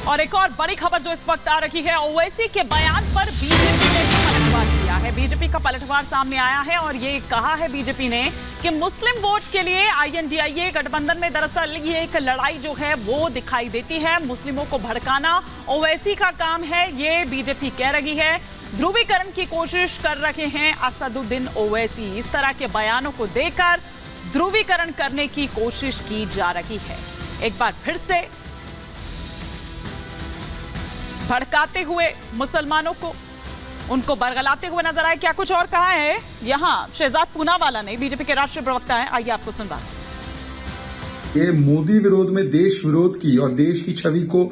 और एक और बड़ी खबर जो इस वक्त आ रही है, ओवैसी के बयान पर बीजेपी ने पलटवार किया है। बीजेपी का पलटवार सामने आया है और ये कहा है बीजेपी ने कि मुस्लिम वोट के लिए INDIA गठबंधन में दरअसल ये एक लड़ाई जो है वो दिखाई देती है। मुस्लिमों को भड़काना ओवैसी का काम है, ये बीजेपी कह रही है। ध्रुवीकरण की कोशिश कर रहे हैं असदुद्दीन ओवैसी। इस तरह के बयानों को देकर ध्रुवीकरण करने की कोशिश की जा रही है। एक बार फिर से भड़काते हुए मुसलमानों को, उनको बरगलाते हुए नजर आए। क्या कुछ और कहा है यहां शहजाद पूनावाला ने, बीजेपी के राष्ट्रीय प्रवक्ता हैं, आइए आपको सुनवाते हैं। ये मोदी विरोध में देश विरोध की और देश की छवि को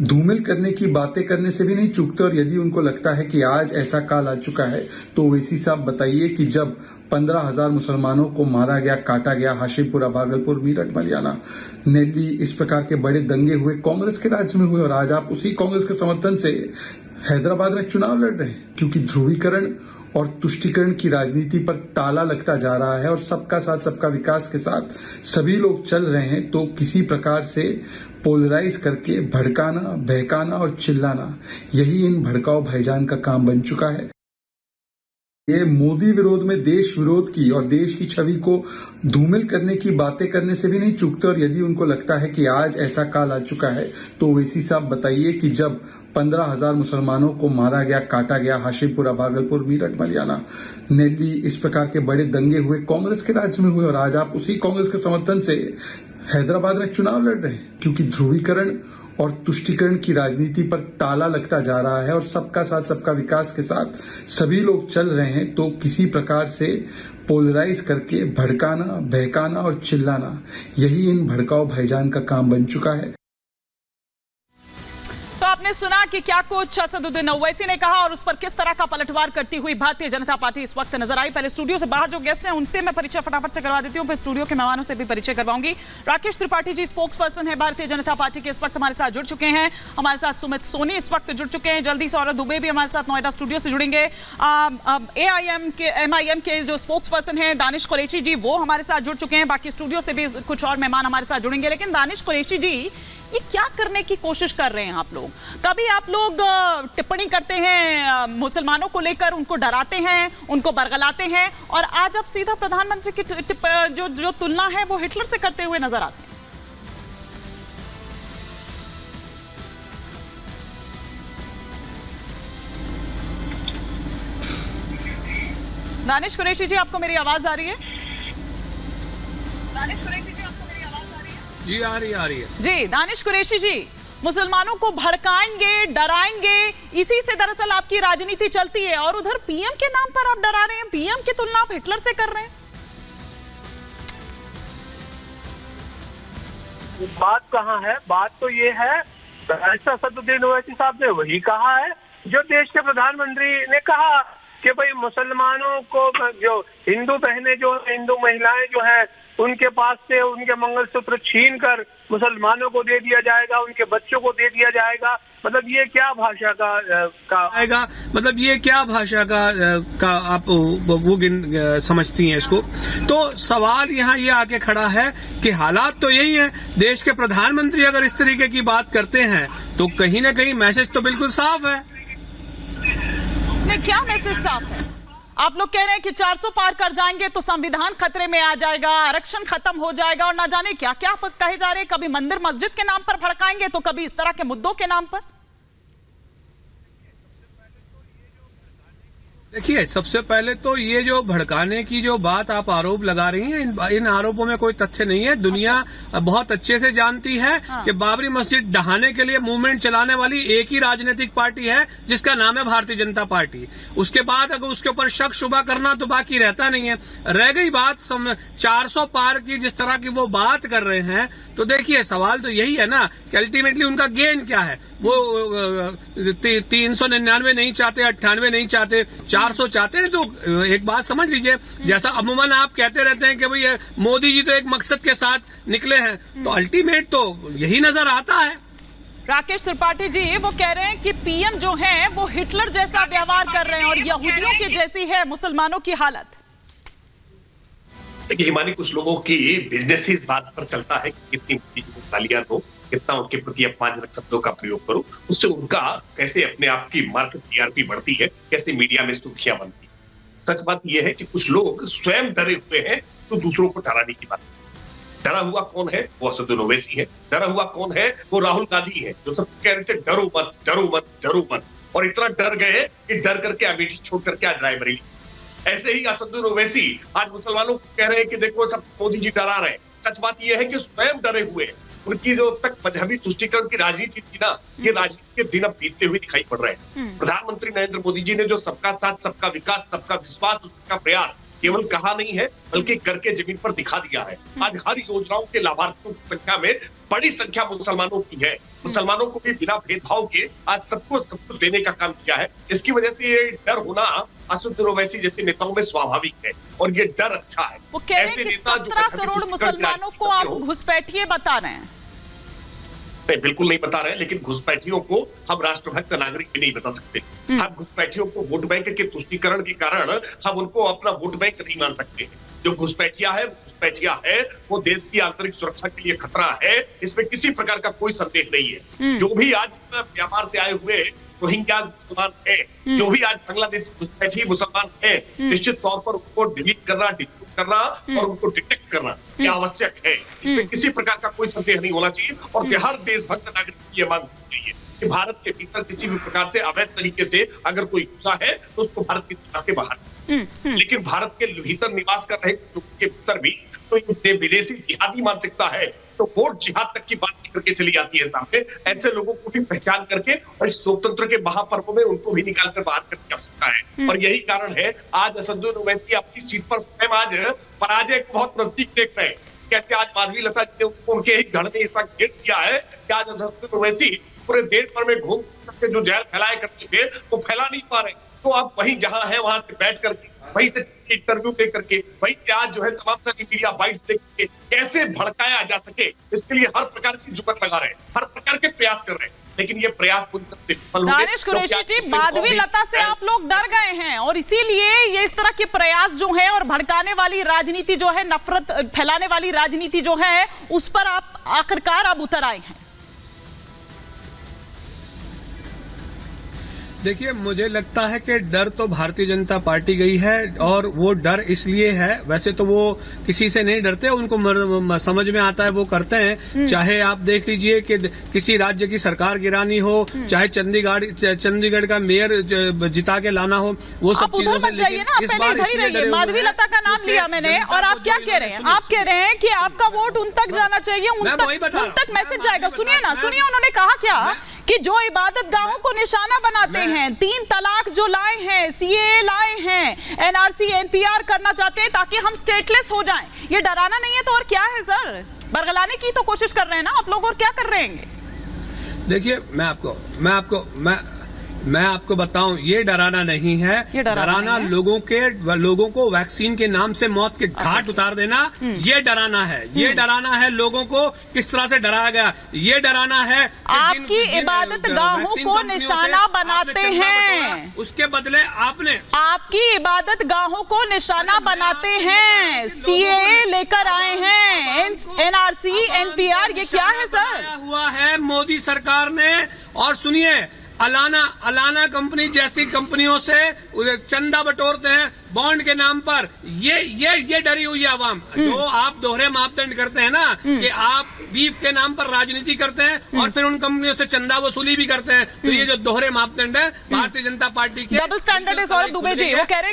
धूमिल करने की बातें करने से भी नहीं चूकते। और यदि उनको लगता है कि आज ऐसा काल आ चुका है तो ओवैसी साहब बताइए कि जब 15,000 मुसलमानों को मारा गया, काटा गया, हाशिमपुरा, भागलपुर, मीरठ, मलियाना, नेल्ली, इस प्रकार के बड़े दंगे हुए कांग्रेस के राज में हुए और आज आप उसी कांग्रेस के समर्थन से हैदराबाद में चुनाव लड़ रहे हैं। क्योंकि ध्रुवीकरण और तुष्टीकरण की राजनीति पर ताला लगता जा रहा है और सबका साथ सबका विकास के साथ सभी लोग चल रहे हैं, तो किसी प्रकार से पोलराइज करके भड़काना, बहकाना और चिल्लाना, यही इन भड़काऊ भाईजान का काम बन चुका है। ये मोदी विरोध में देश विरोध की और देश की छवि को धूमिल करने की बातें करने से भी नहीं चूकते। और यदि उनको लगता है कि आज ऐसा काल आ चुका है तो ओवैसी साहब बताइए कि जब 15,000 मुसलमानों को मारा गया, काटा गया, हाशिमपुरा, भागलपुर, मीरठ, मलियाना, नेल्ली, इस प्रकार के बड़े दंगे हुए कांग्रेस के राज में हुए और आज आप उसी कांग्रेस के समर्थन से हैदराबाद में चुनाव लड़ रहे हैं। क्योंकि ध्रुवीकरण और तुष्टीकरण की राजनीति पर ताला लगता जा रहा है और सबका साथ सबका विकास के साथ सभी लोग चल रहे हैं, तो किसी प्रकार से पोलराइज करके भड़काना, बहकाना और चिल्लाना, यही इन भड़काऊ भाईजान का काम बन चुका है। तो आपने सुना कि क्या कुछ असदुद्दीन ओवैसी ने कहा और उस पर किस तरह का पलटवार करती हुई भारतीय जनता पार्टी इस वक्त नजर आई। पहले स्टूडियो से बाहर जो गेस्ट हैं उनसे मैं परिचय फटाफट से करवा देती हूं, फिर स्टूडियो के मेहमानों से भी परिचय करवाऊंगी। राकेश त्रिपाठी जी स्पोक्स पर्सन है भारतीय जनता पार्टी के, इस वक्त हमारे साथ जुड़ चुके हैं। हमारे साथ सुमित सोनी इस वक्त जुड़ चुके हैं। जल्दी सौरभ दुबे भी हमारे साथ नोएडा स्टूडियो से जुड़ेंगे। MIM के जो स्पोक्स पर्सन है दानिश कुरैशी जी, वो हमारे साथ जुड़ चुके हैं। बाकी स्टूडियो से भी कुछ और मेहमान हमारे साथ जुड़ेंगे। लेकिन दानिश कुरैशी जी, ये क्या करने की कोशिश कर रहे हैं आप लोग? कभी आप लोग टिप्पणी करते हैं मुसलमानों को लेकर, उनको डराते हैं, उनको बरगलाते हैं, और आज आप सीधा प्रधानमंत्री की जो तुलना है वो हिटलर से करते हुए नजर आते हैं। दानिश कुरैशी जी, आपको मेरी आवाज आ रही है? दानिश कुरैशी जी, आपको मेरी आवाज आ रही है? जी आ रही है जी। दानिश कुरैशी जी, मुसलमानों को भड़काएंगे, डराएंगे, इसी से दरअसल आपकी राजनीति चलती है, और उधर पीएम के नाम पर आप डरा रहे हैं, पीएम की तुलना आप हिटलर से कर रहे हैं। बात कहाँ है? बात तो ये है, असदुद्दीन ओवैसी साहब ने वही कहा है जो देश के प्रधानमंत्री ने कहा कि भाई मुसलमानों को, जो हिंदू बहनें, जो हिंदू महिलाएं जो हैं, उनके पास से उनके मंगलसूत्र छीन कर मुसलमानों को दे दिया जाएगा, उनके बच्चों को दे दिया जाएगा। मतलब ये क्या भाषा का आएगा? मतलब ये क्या भाषा का आप वो समझती हैं इसको? तो सवाल यहाँ ये आके खड़ा है कि हालात तो यही है। देश के प्रधानमंत्री अगर इस तरीके की बात करते हैं तो कहीं ना कहीं मैसेज तो बिल्कुल साफ है। क्या मैसेज साफ है? आप लोग कह रहे हैं कि 400 पार कर जाएंगे तो संविधान खतरे में आ जाएगा, आरक्षण खत्म हो जाएगा, और ना जाने क्या क्या कहे जा रहे हैं। कभी मंदिर मस्जिद के नाम पर भड़काएंगे तो कभी इस तरह के मुद्दों के नाम पर। देखिए, सबसे पहले तो ये जो भड़काने की जो बात आप आरोप लगा रही हैं, इन आरोपों में कोई तथ्य नहीं है। दुनिया बहुत अच्छे से जानती है कि बाबरी मस्जिद ढहाने के लिए मूवमेंट चलाने वाली एक ही राजनीतिक पार्टी है जिसका नाम है भारतीय जनता पार्टी। उसके बाद अगर उसके ऊपर शक शुबा करना तो बाकी रहता नहीं है। रह गई बात 400 पार की, जिस तरह की वो बात कर रहे हैं, तो देखिए सवाल तो यही है ना कि अल्टीमेटली उनका गेन क्या है। वो 399 नहीं चाहते, 98 नहीं चाहते, 400 चाहते हैं। तो एक बात समझ लीजिए, जैसा अमूमन आप कहते रहते हैं कि भाई मोदी जी तो एक मकसद के साथ निकले हैं, तो अल्टीमेट तो यही नजर आता है। राकेश त्रिपाठी जी, वो कह रहे हैं कि पीएम जो है वो हिटलर जैसा व्यवहार कर रहे हैं और यहूदियों की जैसी है मुसलमानों की हालत। देखिए हिमानी, कुछ लोगों की बिजनेस ही इस बात पर चलता है कि कितनी गालियां दो कितना उनके प्रति अपमानजनक शब्दों का प्रयोग करूं, उससे उनका कैसे अपने आप की मार्केट टीआरपी बढ़ती है, कैसे मीडिया में सुर्खियां बनती है। सच बात यह है कि कुछ लोग स्वयं डरे हुए हैं तो दूसरों को डराने की बात। डरा हुआ कौन है? वो असदुद्दीन ओवैसी है। डरा हुआ कौन है? वो राहुल गांधी है, जो सब कह रहे थे डरो मत, डरो मत, डरो मत, और इतना डर गए कि डर करके अमेठी छोड़ करके आज रायबरेली। ऐसे ही असदुद्दीन ओवैसी आज मुसलमानों को कह रहे हैं कि देखो सब मोदी जी डरा रहे हैं। सच बात यह है कि स्वयं डरे हुए हैं। उनकी जो तक मजहबी तुष्टीकरण की राजनीति थी ना, ये राजनीति के दिन अब बीतते हुए दिखाई पड़ रहे हैं। प्रधानमंत्री नरेंद्र मोदी जी ने जो सबका साथ, सबका विकास, सबका विश्वास, सबका प्रयास केवल कहा नहीं है बल्कि करके जमीन पर दिखा दिया है। आज हर योजनाओं के लाभार्थियों की संख्या में बड़ी संख्या मुसलमानों की है। मुसलमानों को भी बिना भेदभाव के आज सबको सब कुछ देने का काम किया है। इसकी वजह से ये डर होना असदुद्दीन ओवैसी जैसे नेताओं में स्वाभाविक है और ये डर अच्छा है। वो कह रहे हैं कि 17 करोड़ मुसलमानों को आप घुसपैठिए बता रहे हैं। नहीं, बिल्कुल नहीं बता रहे, लेकिन घुसपैठियों को हम राष्ट्रभक्त नागरिक भी नहीं बता सकते। हम घुसपैठियों को वोट बैंक के तुष्टीकरण के कारण हम उनको अपना वोट बैंक नहीं मान सकते। जो घुसपैठिया है वो देश की आंतरिक सुरक्षा के लिए खतरा है, इसमें किसी प्रकार का कोई संदेह नहीं है। जो भी आज व्यापार से आए हुए रोहिंग्या मुसलमान है, जो भी आज बांग्लादेश घुसपैठी मुसलमान है, निश्चित तौर पर उनको डिलीट करना, और उनको डिटेक्ट करना ये आवश्यक है। इसमें किसी प्रकार का कोई संदेह नहीं होना चाहिए और हर देशभक्त नागरिक की ये मांग होनी चाहिए कि भारत के भीतर किसी भी प्रकार से अवैध तरीके से अगर कोई घुसा है तो उसको भारत की सीमा के बाहर, लेकिन भारत के भीतर निवास कर रहे के भीतर भी तो विदेशी जिहादी मानसिकता है तो वोट जिहाद तक की बात करके चली जाती है सामने। ऐसे लोगों को भी पहचान करके और इस लोकतंत्र के महापर्व में उनको भी निकाल कर बाहर करने की आवश्यकता है। और यही कारण है आज असदुद्दीन ओवैसी अपनी सीट पर स्वयं आज पराजय को बहुत नजदीक देख रहे हैं। कैसे आज माधवी लता जी ने उनके ही घर में ऐसा गेट किया है कि आज असदुद्दीन ओवैसी पूरे देश भर में घूम करके जो जहर फैलाया करते थे वो फैला नहीं पा रहे। तो आप वही जहां है वहां से बैठ करके, वहीं से इंटरव्यू दे करके, वहीं से आज जो है तमाम सारी मीडिया बाइट्स देख के कैसे भड़काया जा सके इसके लिए हर प्रकार की जुगत लगा रहे हैं, हर प्रकार के प्रयास कर रहे हैं, लेकिन ये प्रयास पूरी तरह से विफल हुए। दानिश कुरैशी जी, माधवी लता से आप लोग डर गए हैं और इसीलिए ये इस तरह के प्रयास जो है और भड़काने वाली राजनीति जो है, नफरत फैलाने वाली राजनीति जो है, उस पर आप आखिरकार अब उतर आए हैं। देखिए, मुझे लगता है कि डर तो भारतीय जनता पार्टी गई है और वो डर इसलिए है, वैसे तो वो किसी से नहीं डरते, उनको समझ में आता है वो करते हैं। चाहे आप देख लीजिए कि किसी राज्य की सरकार गिरानी हो, चाहे चंडीगढ़ का मेयर जिता के लाना हो, वो सब चीजों से। लेकिन माधवी लता का नाम लिया मैंने और आप क्या कह रहे हैं? आप कह रहे हैं कि आपका वोट उन तक जाना चाहिए, उन तक मैसेज जाएगा। सुनिए ना, सुनिए उन्होंने कहा क्या कि जो इबादत गाहों को निशाना बनाते हैं, 3 तलाक जो लाए हैं, सीएए लाए हैं, एनआरसी एनपीआर करना चाहते हैं ताकि हम स्टेटलेस हो जाएं, ये डराना नहीं है तो और क्या है सर? बरगलाने की तो कोशिश कर रहे हैं ना आप लोग, और क्या कर रहे हैं? देखिए, मैं आपको बताऊं, ये डराना नहीं है। ये डराना लोगों को वैक्सीन के नाम से मौत के घाट उतार देना, ये डराना है। ये डराना है लोगों को, किस तरह से डराया गया, ये डराना है। आपकी इबादत गाहों को निशाना बनाते हैं, उसके बदले आपकी इबादत गाहों को निशाना बनाते हैं, सीएए लेकर आए हैं, एनआरसी एनपीआर, ये क्या है सर? हुआ है मोदी सरकार ने। और सुनिए, अलाना कंपनी जैसी कंपनियों से चंदा बटोरते हैं बॉन्ड के नाम पर। ये डरी हुई है आवाम। जो आप दोहरे मापदंड करते हैं ना, कि आप बीफ के नाम पर राजनीति करते हैं और फिर उन कंपनियों से चंदा वसूली भी करते हैं, तो ये जो दोहरे मापदंड है भारतीय जनता पार्टी के, डबल स्टैंडर्ड है। सौरभ दुबे जी वो कह रहे हैं